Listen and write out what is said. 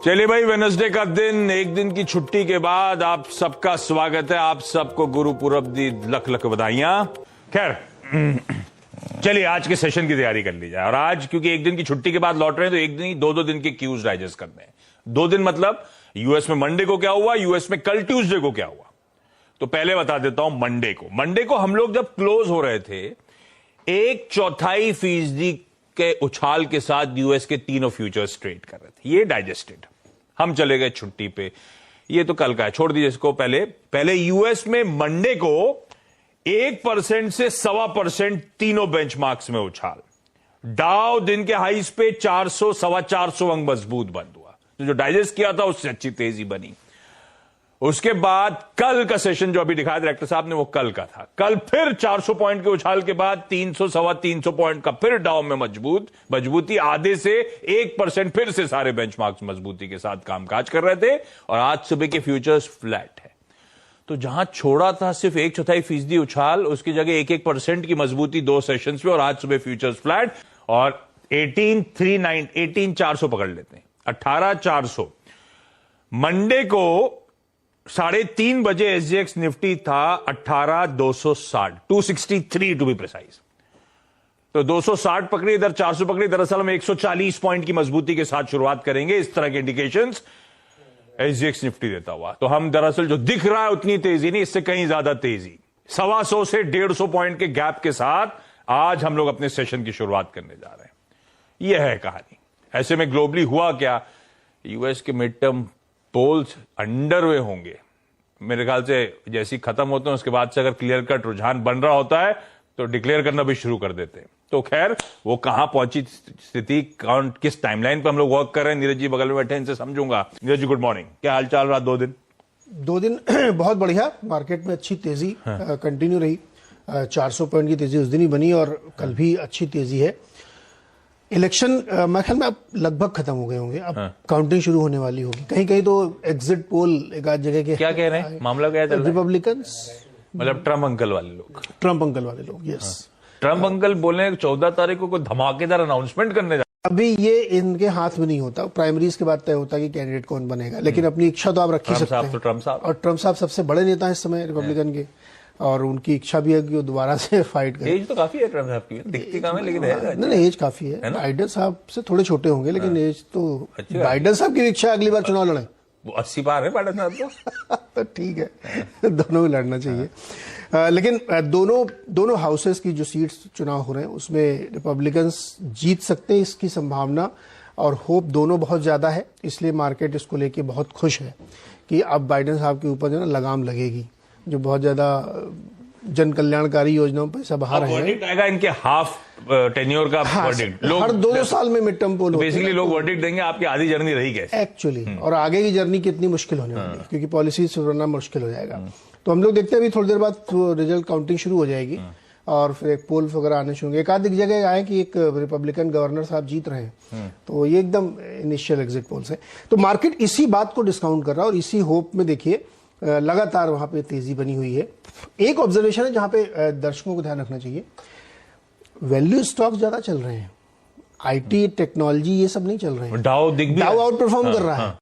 चलिए भाई, वेडनेसडे का दिन, एक दिन की छुट्टी के बाद आप सबका स्वागत है। आप सबको गुरु पूरब दी लख लख बधाइयां। खैर, चलिए आज के सेशन की तैयारी कर ली जाए। और आज क्योंकि एक दिन की छुट्टी के बाद लौट रहे हैं तो एक दिन ही दो दिन के क्यूज डाइजेस्ट करने हैं। 2 दिन मतलब यूएस में मंडे को क्या हुआ, यूएस में कल ट्यूसडे को क्या हुआ। तो पहले बता देता हूं मंडे को हम लोग जब क्लोज हो रहे थे 1/4% के उछाल के साथ यूएस के तीनों फ्यूचर्स ट्रेड कर रहे थे। ये डाइजेस्टेड। हम चले गए छुट्टी पे, ये तो कल का है, छोड़ दीजिए इसको। पहले यूएस में मंडे को 1% से 1.25% तीनों बेंचमार्क्स में उछाल। डाउ दिन के हाईस पे 400 सवा 400 अंक मजबूत बंद हुआ। तो जो डाइजेस्ट किया था उससे अच्छी तेजी बनी। उसके बाद कल का सेशन जो अभी दिखाया डायरेक्टर साहब ने, वो कल का था। कल फिर 400 पॉइंट के उछाल के बाद 300 सवा 300 पॉइंट का फिर डाउ में मजबूती, आधे से 1% फिर से सारे बेंचमार्क्स मजबूती के साथ कामकाज कर रहे थे। और आज सुबह के फ्यूचर्स फ्लैट है। तो जहां छोड़ा था सिर्फ 1/4% उछाल, उसकी जगह 1% की मजबूती 2 सेशंस में। और आज सुबह फ्यूचर्स फ्लैट और 18,400 पकड़ लेते हैं, 18,400। मंडे को 3:30 बजे एसजीएक्स निफ्टी था 18,260, 263 टू बी प्रिसाइज। तो 260 पकड़ी, इधर 400 पकड़ी। दरअसल हम 140 पॉइंट की मजबूती के साथ शुरुआत करेंगे। इस तरह के इंडिकेशंस एसजीएक्स निफ्टी देता हुआ। तो हम दरअसल जो दिख रहा है उतनी तेजी नहीं, इससे कहीं ज्यादा तेजी, 125 से 150 पॉइंट के गैप के साथ आज हम लोग अपने सेशन की शुरुआत करने जा रहे हैं। यह है कहानी। ऐसे में ग्लोबली हुआ क्या, यूएस के मिड टर्म पोल्स अंडरवे होंगे मेरे ख्याल से। जैसी खत्म होते हैं उसके बाद से अगर क्लियर कट रुझान बन रहा होता है तो डिक्लेयर करना भी शुरू कर देते हैं। तो खैर, वो कहां पहुंची स्थिति, कौन किस टाइमलाइन पर हम लोग वर्क कर रहे हैं, नीरज जी बगल में बैठे हैं, इनसे समझूंगा। नीरज जी गुड मॉर्निंग, क्या हाल चाल रहा 2 दिन? 2 दिन बहुत बढ़िया। मार्केट में अच्छी तेजी कंटिन्यू रही। 400 पॉइंट की तेजी उस दिन ही बनी और कल भी अच्छी तेजी है। इलेक्शन मेरे ख्याल में अब लगभग खत्म हो गए होंगे। अब काउंटिंग शुरू होने वाली होगी। कहीं कहीं तो एग्जिट पोल एक आध जगह के क्या कह रहे हैं, मामला क्या चल रहा है? रिपब्लिकन्स मतलब ट्रम्प अंकल वाले लोग, यस। ट्रम्प अंकल बोले 14 तारीख को कोई धमाकेदार अनाउंसमेंट करने जा। अभी ये इनके हाथ में नहीं होता। प्राइमरीज के बाद तय होता है कि कैंडिडेट कौन बनेगा, लेकिन अपनी इच्छा तो आप रख ही सकते हैं। तो ट्रम्प साहब, और ट्रम्प साहब सबसे बड़े नेता हैं इस समय रिपब्लिकन के, और उनकी इच्छा भी है कि वो दोबारा से फाइट करें। एज तो काफी है ट्रम्प साहब की, दिखती कम है लेकिन है। नहीं, एज काफी है। बाइडेन साहब से थोड़े छोटे होंगे, लेकिन एज तो बाइडेन साहब की इच्छा अगली बार चुनाव लड़े। वो 80 पार है बाइडेन साहब तो ठीक है, दोनों ही लड़ना चाहिए। लेकिन दोनों हाउसेस की जो सीट्स चुनाव हो रहे हैं उसमें रिपब्लिकन्स जीत सकते हैं, इसकी संभावना और होप दोनों बहुत ज्यादा है। इसलिए मार्केट इसको लेके बहुत खुश है कि अब बाइडेन साहब के ऊपर जो ना लगाम लगेगी, जो बहुत ज्यादा जन कल्याणकारी योजनाओं पर पैसा बहा रहे हैं। आएगा इनके हाफ टेन्योर का वर्डिक्ट। लोग हर 2 साल में मिड टर्म पोल होते हैं। बेसिकली लोग वर्डिक्ट देंगे आपकी आधी जर्नी रही कैसे एक्चुअली, और आगे की जर्नी कितनी मुश्किल होने वाली है, क्योंकि पॉलिसी सुधरना मुश्किल हो जाएगा। तो हम लोग देखते हैं अभी थोड़ी देर बाद रिजल्ट काउंटिंग शुरू हो जाएगी और फिर एक पोल वगैरह आने शुरू होंगे। एक आध जगह आए कि एक रिपब्लिकन गवर्नर साहब जीत रहे हैं, तो ये एकदम इनिशियल एग्जिट पोल्स है। तो मार्केट इसी बात को डिस्काउंट कर रहा है और इसी होप में देखिए लगातार वहां पे तेजी बनी हुई है। एक ऑब्जर्वेशन है जहां पे दर्शकों को ध्यान रखना चाहिए, वैल्यू स्टॉक्स ज्यादा चल रहे हैं, आईटी टेक्नोलॉजी ये सब नहीं चल रहे हैं। डाउ आउट परफॉर्म कर रहा है।